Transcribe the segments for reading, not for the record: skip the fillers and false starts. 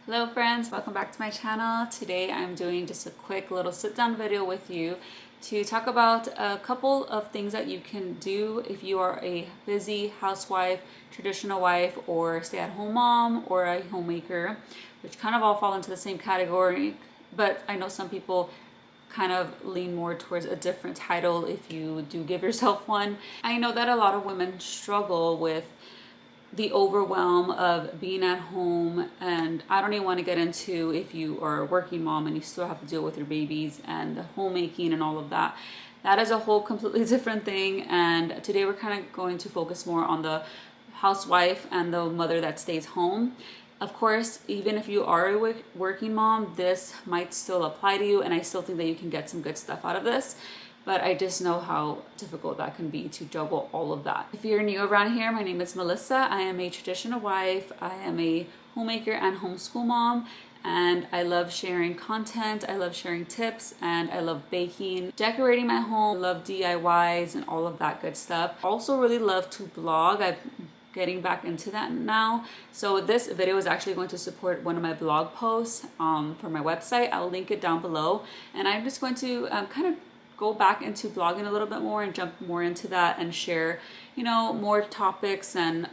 Hello friends, welcome back to my channel. Today I'm doing just a quick little sit down video with you to talk about a couple of things that you can do if you are a busy housewife, traditional wife, or stay-at-home mom, or a homemaker, which kind of all fall into the same category, but I know some people kind of lean more towards a different title if you do give yourself one. I know that a lot of women struggle with the overwhelm of being at home, and I don't even want to get into if you are a working mom and you still have to deal with your babies and the homemaking and all of that. That is a whole completely different thing, and today we're kind of going to focus more on the housewife and the mother that stays home. Of course, even if you are a working mom, this might still apply to you, and I still think that you can get some good stuff out of this. But I just know how difficult that can be to juggle all of that. If you're new around here, my name is Melissa. I am a traditional wife. I am a homemaker and homeschool mom, and I love sharing content. I love sharing tips, and I love baking, decorating my home. I love DIYs and all of that good stuff. Also really love to blog. I'm getting back into that now. So this video is actually going to support one of my blog posts for my website. I'll link it down below, and I'm just going to kind of go back into blogging a little bit more and jump more into that and share, more topics and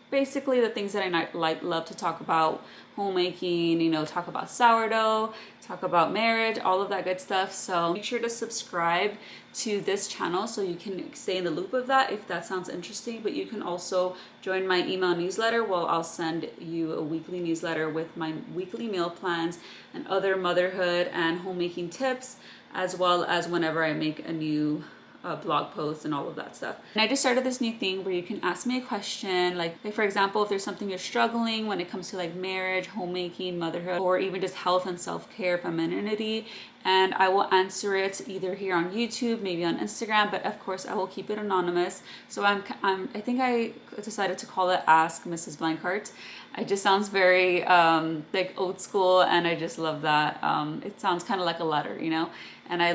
basically the things that I love to talk about: homemaking, talk about sourdough, talk about marriage, all of that good stuff. So make sure to subscribe to this channel so you can stay in the loop of that if that sounds interesting. But you can also join my email newsletter. Well, I'll send you a weekly newsletter with my weekly meal plans and other motherhood and homemaking tips, as well as whenever I make a new blog post and all of that stuff. And I just started this new thing where you can ask me a question, like for example, if there's something you're struggling when it comes to like marriage, homemaking, motherhood, or even just health and self-care, femininity, and I will answer it either here on YouTube, maybe on Instagram, but of course I will keep it anonymous. So I think I decided to call it Ask Mrs. Blankheart. It just sounds very like old school, and I just love that. It sounds kind of like a letter, and I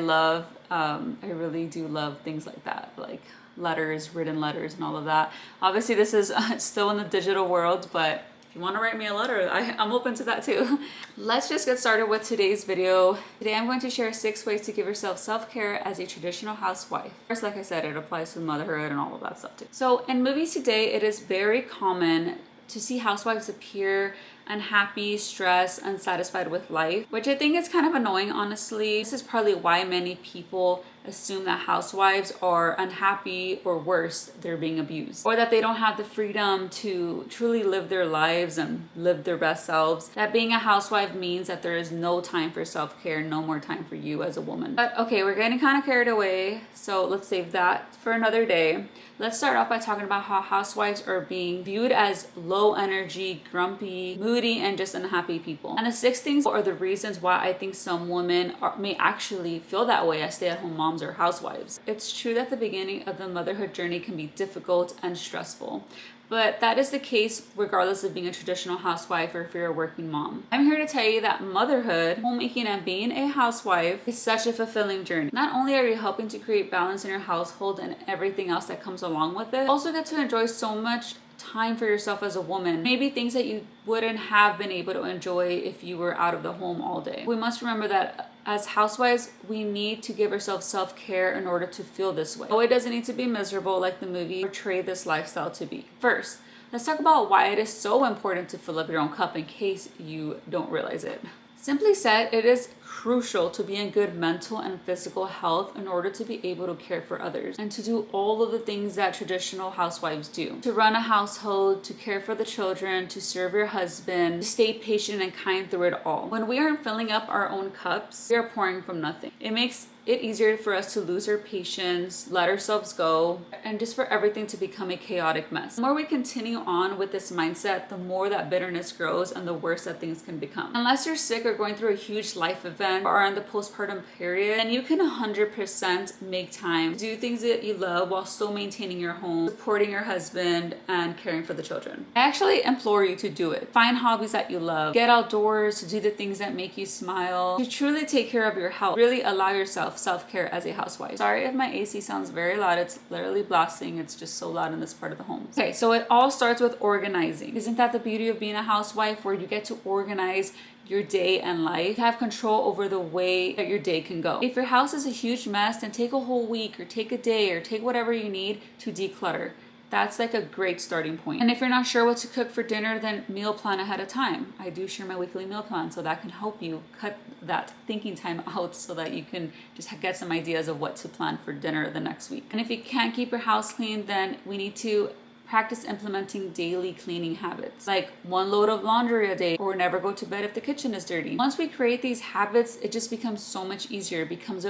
really do love things like that, like letters, written letters and all of that. Obviously this is still in the digital world, but if you want to write me a letter, I'm open to that too. Let's just get started with today's video. Today I'm going to share 6 ways to give yourself self-care as a traditional housewife. First, like I said, it applies to motherhood and all of that stuff too. So in movies today, it is very common to see housewives appear unhappy, stressed, unsatisfied with life, which I think is kind of annoying, honestly. This is probably why many people assume that housewives are unhappy, or worse, they're being abused, or that they don't have the freedom to truly live their lives and live their best selves. That being a housewife means that there is no time for self-care, no more time for you as a woman. But okay, we're getting kind of carried away, so let's save that for another day. Let's start off by talking about how housewives are being viewed as low energy, grumpy, moody, and just unhappy people. And the 6 things are the reasons why I think some women may actually feel that way as stay-at-home moms or housewives. It's true that the beginning of the motherhood journey can be difficult and stressful, but that is the case regardless of being a traditional housewife or if you're a working mom. I'm here to tell you that motherhood, homemaking, and being a housewife is such a fulfilling journey. Not only are you helping to create balance in your household and everything else that comes along with it, you also get to enjoy so much time for yourself as a woman. Maybe things that you wouldn't have been able to enjoy if you were out of the home all day. We must remember that as housewives, we need to give ourselves self-care in order to feel this way. Oh, it doesn't need to be miserable like the movie portrayed this lifestyle to be. First, let's talk about why it is so important to fill up your own cup in case you don't realize it. Simply said, it is crucial to be in good mental and physical health in order to be able to care for others and to do all of the things that traditional housewives do. To run a household, to care for the children, to serve your husband, to stay patient and kind through it all. When we aren't filling up our own cups, we are pouring from nothing. It makes it easier for us to lose our patience, let ourselves go, and just for everything to become a chaotic mess. The more we continue on with this mindset, the more that bitterness grows and the worse that things can become. Unless you're sick or going through a huge life event or are in the postpartum period, then you can 100% make time to do things that you love while still maintaining your home, supporting your husband, and caring for the children. I actually implore you to do it. Find hobbies that you love, get outdoors, to do the things that make you smile, to truly take care of your health. Really allow yourself of self-care as a housewife. Sorry if my AC sounds very loud. It's literally blasting. It's just so loud in this part of the home. Okay, so it all starts with organizing. Isn't that the beauty of being a housewife, where you get to organize your day and life, have control over the way that your day can go? If your house is a huge mess, then take a whole week or take a day or take whatever you need to declutter. That's like a great starting point. And if you're not sure what to cook for dinner, then meal plan ahead of time. I do share my weekly meal plan, so that can help you cut that thinking time out so that you can just get some ideas of what to plan for dinner the next week. And if you can't keep your house clean, then we need to practice implementing daily cleaning habits, like one load of laundry a day, or never go to bed if the kitchen is dirty. Once we create these habits, it just becomes so much easier. It becomes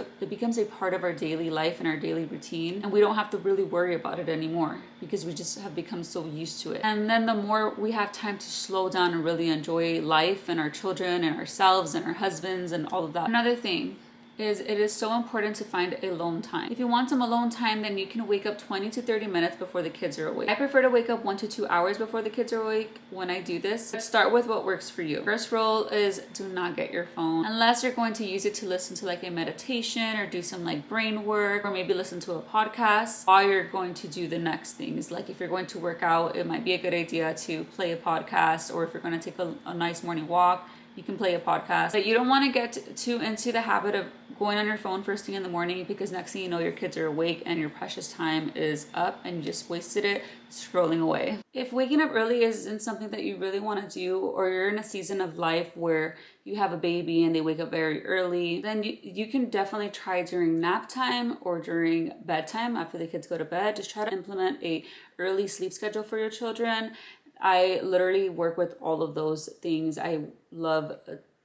a part of our daily life and our daily routine, and we don't have to really worry about it anymore because we just have become so used to it. And then the more we have time to slow down and really enjoy life and our children and ourselves and our husbands and all of that. Another thing is, it is so important to find alone time. If you want some alone time, then you can wake up 20 to 30 minutes before the kids are awake. I prefer to wake up 1 to 2 hours before the kids are awake when I do this. Let's start with what works for you. First rule is, do not get your phone unless you're going to use it to listen to like a meditation or do some like brain work, or maybe listen to a podcast while you're going to do the next things. Like if you're going to work out, it might be a good idea to play a podcast, or if you're going to take a nice morning walk, you can play a podcast. But you don't want to get too into the habit of going on your phone first thing in the morning, because next thing you know, your kids are awake and your precious time is up and you just wasted it scrolling away. If waking up early isn't something that you really want to do, or you're in a season of life where you have a baby and they wake up very early, then you can definitely try during nap time or during bedtime after the kids go to bed. Just try to implement a early sleep schedule for your children. I literally work with all of those things. I love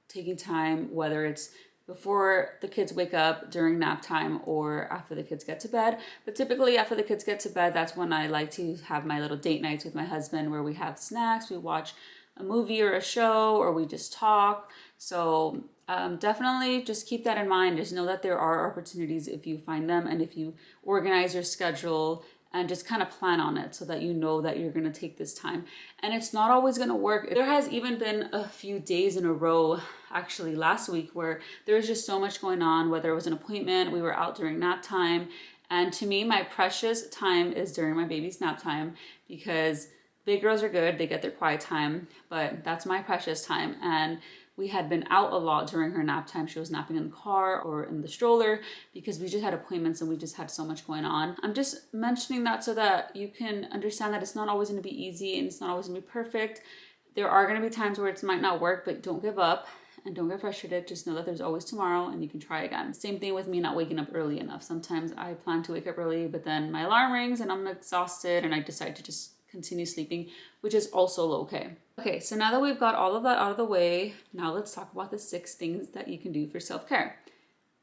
taking time, whether it's before the kids wake up, during nap time, or after the kids get to bed. But typically after the kids get to bed, that's when I like to have my little date nights with my husband, where we have snacks, we watch a movie or a show, or we just talk. So definitely just keep that in mind. Just know that there are opportunities if you find them, and if you organize your schedule and just kind of plan on it so that you know that you're going to take this time. And it's not always going to work. There has even been a few days in a row, actually last week, where there was just so much going on, whether it was an appointment, we were out during nap time. And to me, my precious time is during my baby's nap time, because big girls are good, they get their quiet time, but that's my precious time. And we had been out a lot during her nap time. She was napping in the car or in the stroller because we just had appointments and we just had so much going on. I'm just mentioning that so that you can understand that it's not always going to be easy and it's not always going to be perfect. There are going to be times where it might not work, but don't give up and don't get frustrated. Just know that there's always tomorrow and you can try again. Same thing with me not waking up early enough. Sometimes I plan to wake up early, but then my alarm rings and I'm exhausted and I decide to just continue sleeping, which is also okay. Okay, so now that we've got all of that out of the way, now let's talk about the 6 things that you can do for self-care.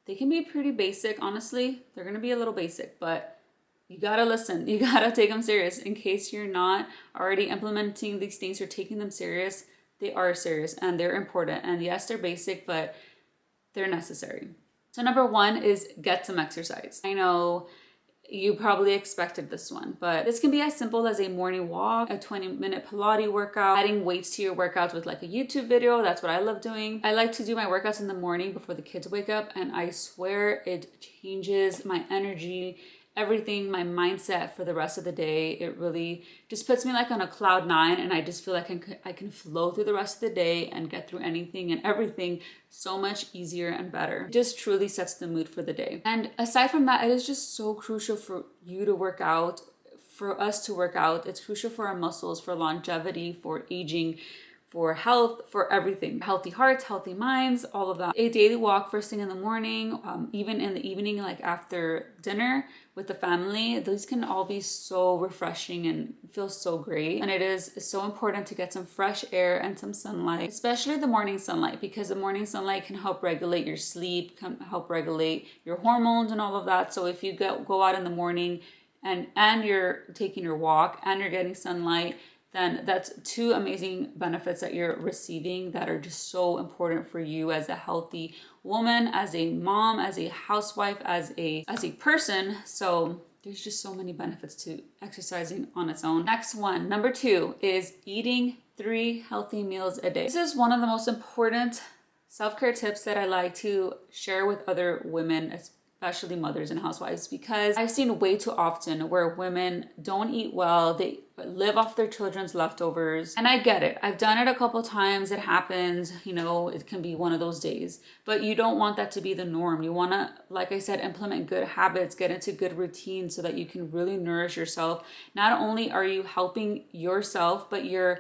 They can be pretty basic, honestly. They're gonna be a little basic, but you gotta listen. You gotta take them serious. In case you're not already implementing these things or taking them serious, they are serious and they're important. And yes, they're basic, but they're necessary. So number 1 is get some exercise. I know you probably expected this one, but this can be as simple as a morning walk, a 20-minute Pilates workout, adding weights to your workouts with like a YouTube video. That's what I love doing. I like to do my workouts in the morning before the kids wake up, and I swear it changes my energy, everything, my mindset for the rest of the day. It really just puts me like on a cloud 9, and I just feel like I can flow through the rest of the day and get through anything and everything so much easier and better. It just truly sets the mood for the day. And aside from that, it is just so crucial for you to work out, for us to work out. It's crucial for our muscles, for longevity, for aging, for health, for everything. Healthy hearts, healthy minds, all of that. A daily walk first thing in the morning, even in the evening, like after dinner with the family, those can all be so refreshing and feel so great. And it is so important to get some fresh air and some sunlight, especially the morning sunlight, because the morning sunlight can help regulate your sleep, can help regulate your hormones and all of that. So if you go out in the morning and you're taking your walk and you're getting sunlight, then that's 2 amazing benefits that you're receiving that are just so important for you as a healthy woman, as a mom, as a housewife, as a person. So there's just so many benefits to exercising on its own. Next one, number 2, is eating 3 healthy meals a day. This is one of the most important self-care tips that I like to share with other women, especially mothers and housewives, because I've seen way too often where women don't eat well, they live off their children's leftovers. And I get it. I've done it a couple times. It happens, you know, it can be one of those days, but you don't want that to be the norm. You want to, like I said, implement good habits, get into good routines so that you can really nourish yourself. Not only are you helping yourself, but you're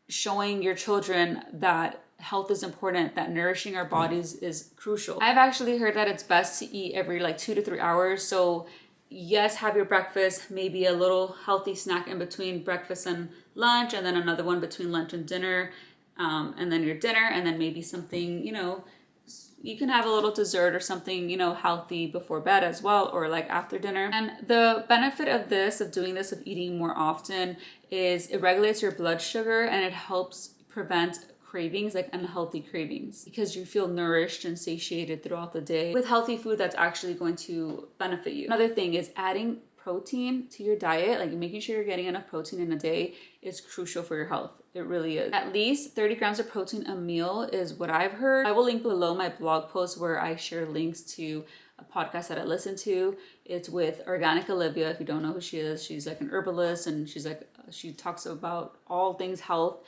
showing your children that health is important, that nourishing our bodies is crucial. I've actually heard that it's best to eat every like 2 to 3 hours. So yes, have your breakfast, maybe a little healthy snack in between breakfast and lunch, and then another one between lunch and dinner, and then your dinner, and then maybe something, you know, you can have a little dessert or something, you know, healthy before bed as well, or like after dinner. And the benefit of this, of doing this, of eating more often, is it regulates your blood sugar and it helps prevent cravings, like unhealthy cravings, because you feel nourished and satiated throughout the day with healthy food that's actually going to benefit you. Another thing is adding protein to your diet, like making sure you're getting enough protein in a day is crucial for your health. It really is. At least 30 grams of protein a meal is what I've heard. I will link below my blog post where I share links to a podcast that I listen to. It's with Organic Olivia. If you don't know who she is, she's like an herbalist, and she talks about all things health.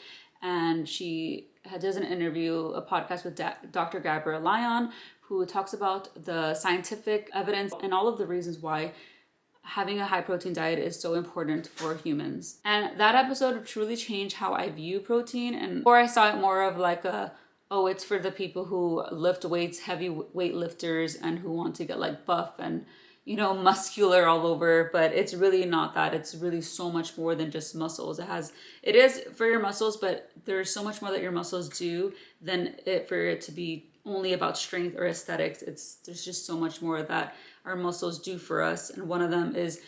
And she does an interview, a podcast with Dr. Gabrielle Lyon, who talks about the scientific evidence and all of the reasons why having a high protein diet is so important for humans. And that episode truly changed how I view protein. And before I saw it more of like oh, it's for the people who lift weights, heavy weight lifters, and who want to get like buff and, you know, muscular all over, but it's really not that. It's really so much more than just muscles. It is for your muscles, but there's so much more that your muscles do than for it to be only about strength or aesthetics. There's just so much more that our muscles do for us. And one of them is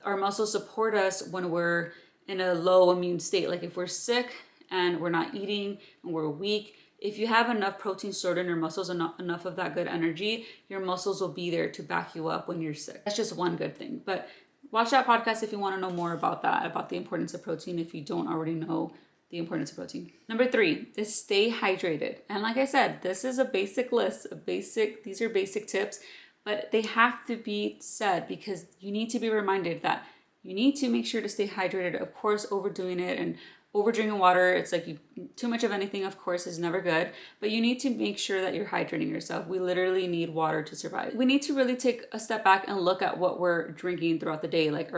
our muscles support us when we're in a low immune state. Like if we're sick and we're not eating and we're weak, if you have enough protein stored in your muscles, enough of that good energy, your muscles will be there to back you up when you're sick. That's just one good thing. But watch that podcast if you want to know more about that, about the importance of protein, if you don't already know the importance of protein. Number 3 is stay hydrated. And like I said, this is a basic list, these are basic tips, but they have to be said because you need to be reminded that you need to make sure to stay hydrated. Of course, overdoing it and over drinking water, it's like too much of anything, of course, is never good, but you need to make sure that you're hydrating yourself. We literally need water to survive. We need to really take a step back and look at what we're drinking throughout the day. Like,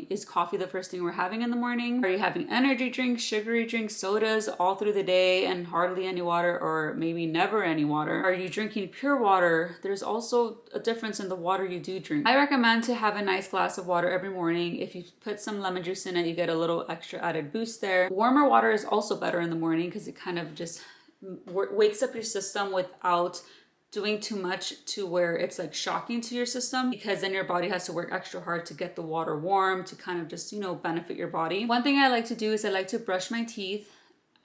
is coffee the first thing we're having in the morning? Are you having energy drinks, sugary drinks, sodas all through the day and hardly any water, or maybe never any water? Are you drinking pure water? There's also a difference in the water you do drink. I recommend to have a nice glass of water every morning. If you put some lemon juice in it, you get a little extra added boost there. Warmer water is also better in the morning because it kind of just wakes up your system without doing too much to where it's like shocking to your system, because then your body has to work extra hard to get the water warm to kind of just, you know, benefit your body. One thing I like to do is I like to brush my teeth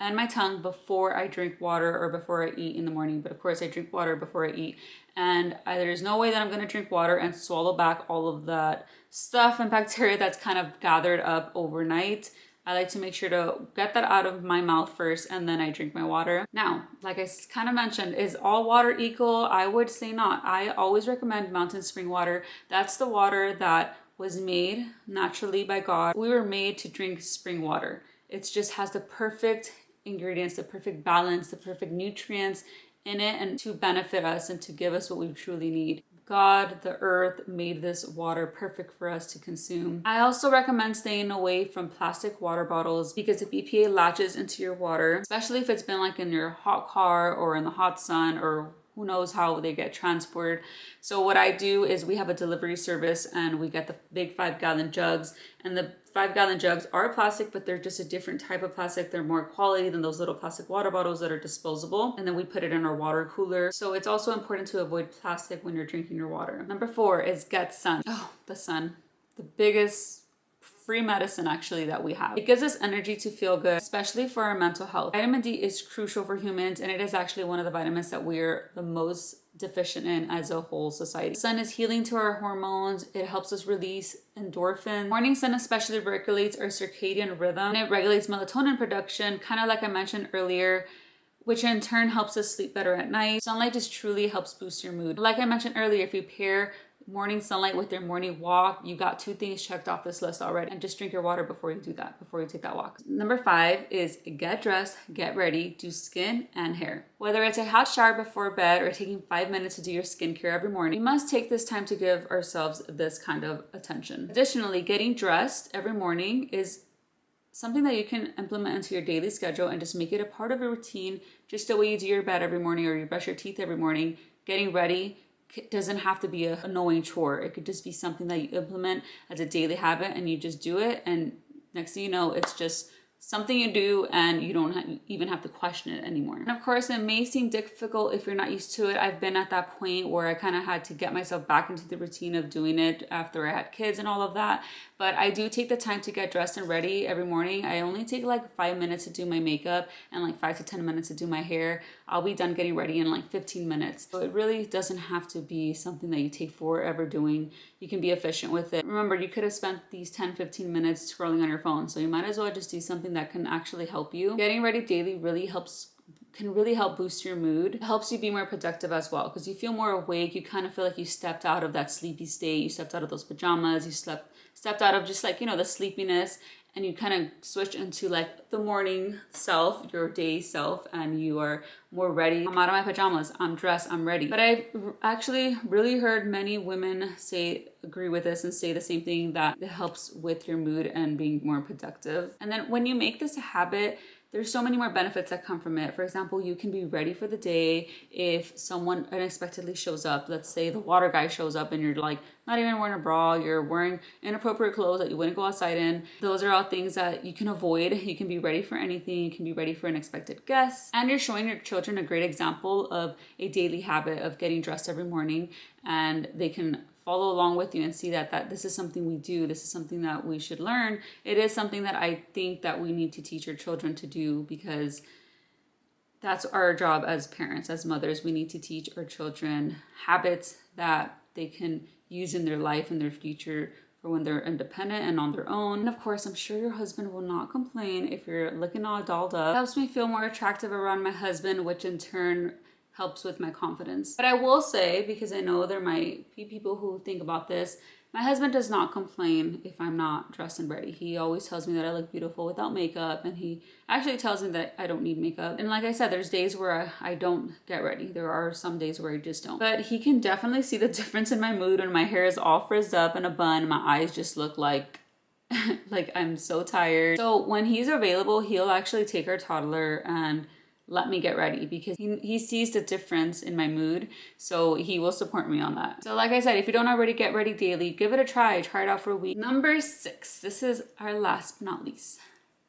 and my tongue before I drink water or before I eat in the morning. But of course I drink water before I eat, and there's no way that I'm going to drink water and swallow back all of that stuff and bacteria that's kind of gathered up overnight. I like to make sure to get that out of my mouth first, and then I drink my water. Now, like I kind of mentioned, is all water equal? I would say not. I always recommend mountain spring water. That's the water that was made naturally by God. We were made to drink spring water. It just has the perfect ingredients, the perfect balance, the perfect nutrients in it, and to benefit us and to give us what we truly need. God, the earth, made this water perfect for us to consume. I also recommend staying away from plastic water bottles because if EPA latches into your water, especially if it's been like in your hot car or in the hot sun, or who knows how they get transported. So what I do is we have a delivery service and we get the big 5-gallon jugs, and the 5-gallon jugs are plastic, but they're just a different type of plastic. They're more quality than those little plastic water bottles that are disposable. And then we put it in our water cooler. So it's also important to avoid plastic when you're drinking your water. Number 4 is get sun. Oh, the sun, the biggest free medicine actually that we have. It gives us energy to feel good, especially for our mental health. Vitamin D is crucial for humans, and it is actually one of the vitamins that we're the most deficient in as a whole society. The sun is healing to our hormones. It helps us release endorphins. Morning sun especially regulates our circadian rhythm, and it regulates melatonin production, kind of like I mentioned earlier, which in turn helps us sleep better at night. Sunlight just truly helps boost your mood. Like I mentioned earlier, if you pair morning sunlight with your morning walk, you got 2 things checked off this list already. And just drink your water before you do that, before you take that walk. Number 5 is get dressed, get ready, do skin and hair. Whether it's a hot shower before bed or taking 5 minutes to do your skincare every morning, we must take this time to give ourselves this kind of attention. Additionally, getting dressed every morning is something that you can implement into your daily schedule and just make it a part of your routine, just the way you do your bed every morning or you brush your teeth every morning. Getting ready doesn't have to be an annoying chore. It could just be something that you implement as a daily habit and you just do it, and next thing you know, it's just something you do and you don't even have to question it anymore. And of course, it may seem difficult if you're not used to it. I've been at that point where I kind of had to get myself back into the routine of doing it after I had kids and all of that. But I do take the time to get dressed and ready every morning. I only take like 5 minutes to do my makeup and like 5 to 10 minutes to do my hair. I'll be done getting ready in like 15 minutes. So it really doesn't have to be something that you take forever doing. You can be efficient with it. Remember, you could have spent these 10-15 minutes scrolling on your phone. So you might as well just do something that can actually help you. Getting ready daily can really help boost your mood. It helps you be more productive as well because you feel more awake. You kind of feel like you stepped out of that sleepy state. You stepped out of those pajamas. You stepped out of just like, the sleepiness, and you kind of switch into like the morning self, your day self, and you are more ready. I'm out of my pajamas, I'm dressed, I'm ready. But I've actually really heard many women agree with this and say the same thing, that it helps with your mood and being more productive. And then when you make this a habit, there's so many more benefits that come from it. For example, you can be ready for the day if someone unexpectedly shows up. Let's say the water guy shows up and you're like not even wearing a bra, you're wearing inappropriate clothes that you wouldn't go outside in. Those are all things that you can avoid. You can be ready for anything. You can be ready for unexpected guests. And you're showing your children a great example of a daily habit of getting dressed every morning, and they can follow along with you and see that this is something we do. This is something that we should learn. It is something that I think that we need to teach our children to do, because that's our job as parents, as mothers. We need to teach our children habits that they can use in their life, in their future, for when they're independent and on their own. And of course, I'm sure your husband will not complain if you're looking all dolled up. It helps me feel more attractive around my husband, which in turn helps with my confidence. But I will say, because I know there might be people who think about this, my husband does not complain if I'm not dressed and ready. He always tells me that I look beautiful without makeup, and he actually tells me that I don't need makeup. And like I said, there's days where I don't get ready. There are some days where I just don't. But he can definitely see the difference in my mood when my hair is all frizzed up in a bun. My eyes just look like like I'm so tired. So when he's available, he'll actually take our toddler and let me get ready, because he sees the difference in my mood, so he will support me on that. So like I said, if you don't already get ready daily, give it a try. Try it out for a week. Number 6, this is our last but not least.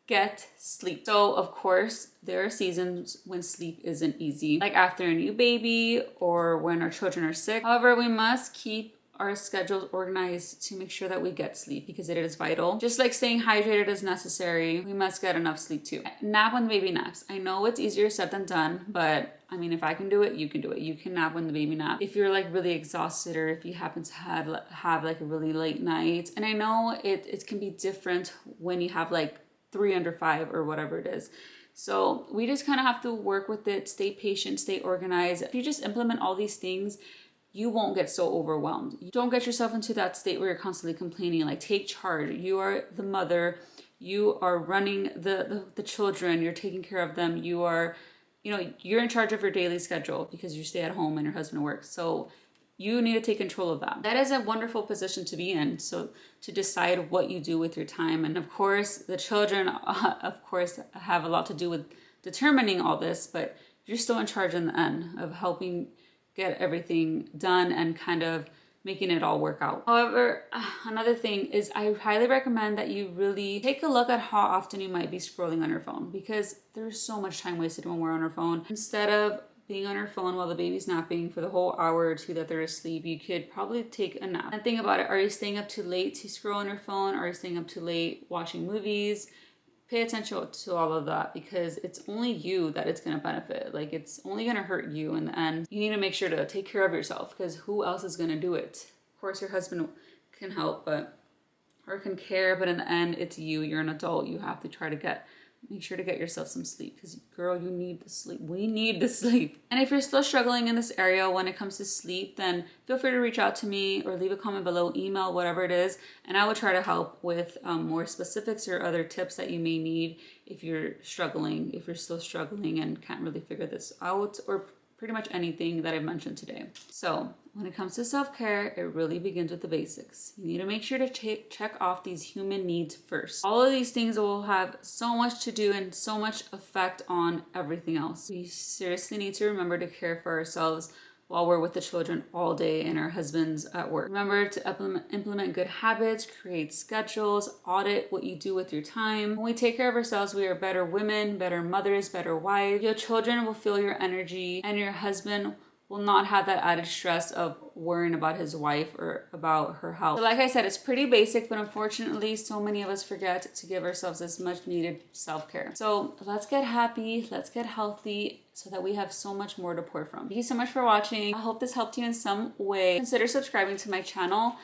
Get sleep. So of course, there are seasons when sleep isn't easy, like after a new baby or when our children are sick. However, we must keep our schedules organized to make sure that we get sleep, because it is vital. Just like staying hydrated is necessary, we must get enough sleep too. Nap when the baby naps. I know it's easier said than done, but I mean, if I can do it, you can do it. You can nap when the baby naps. If you're like really exhausted, or if you happen to have like a really late night, and I know it can be different when you have like 3 under 5 or whatever it is. So we just kind of have to work with it, stay patient, stay organized. If you just implement all these things, you won't get so overwhelmed. You don't get yourself into that state where you're constantly complaining. Like, take charge. You are the mother. You are running the children. You're taking care of them. You are, you're in charge of your daily schedule because you stay at home and your husband works. So you need to take control of that. That is a wonderful position to be in. So to decide what you do with your time. And of course, the children, of course, have a lot to do with determining all this, but you're still in charge in the end of helping get everything done and kind of making it all work out. However, another thing is I highly recommend that you really take a look at how often you might be scrolling on your phone, because there's so much time wasted when we're on our phone. Instead of being on our phone while the baby's napping for the whole hour or two that they're asleep, you could probably take a nap. And think about it. Are you staying up too late to scroll on your phone? Are you staying up too late watching movies? Pay attention to all of that, because it's only you that it's going to benefit. Like, it's only going to hurt you in the end. You need to make sure to take care of yourself, because who else is going to do it? Of course, your husband can help, or can care, but in the end, it's you. You're an adult. You have to try to get make sure to get yourself some sleep, because girl, you need the sleep. We need the sleep. And if you're still struggling in this area when it comes to sleep, then feel free to reach out to me or leave a comment below, email, whatever it is, and I will try to help with more specifics or other tips that you may need if you're struggling, if you're still struggling and can't really figure this out, or pretty much anything that I've mentioned today. So when it comes to self-care, it really begins with the basics. You need to make sure to check off these human needs first. All of these things will have so much to do and so much effect on everything else. We seriously need to remember to care for ourselves while we're with the children all day and our husbands at work. Remember to implement good habits, create schedules, audit what you do with your time. When we take care of ourselves, we are better women, better mothers, better wives. Your children will feel your energy, and your husband will not have that added stress of worrying about his wife or about her health. So like I said, it's pretty basic, but unfortunately, so many of us forget to give ourselves this much needed self-care. So let's get happy, let's get healthy, so that we have so much more to pour from. Thank you so much for watching. I hope this helped you in some way. Consider subscribing to my channel.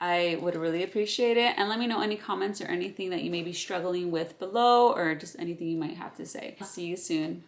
I would really appreciate it. And let me know any comments or anything that you may be struggling with below, or just anything you might have to say. I'll see you soon.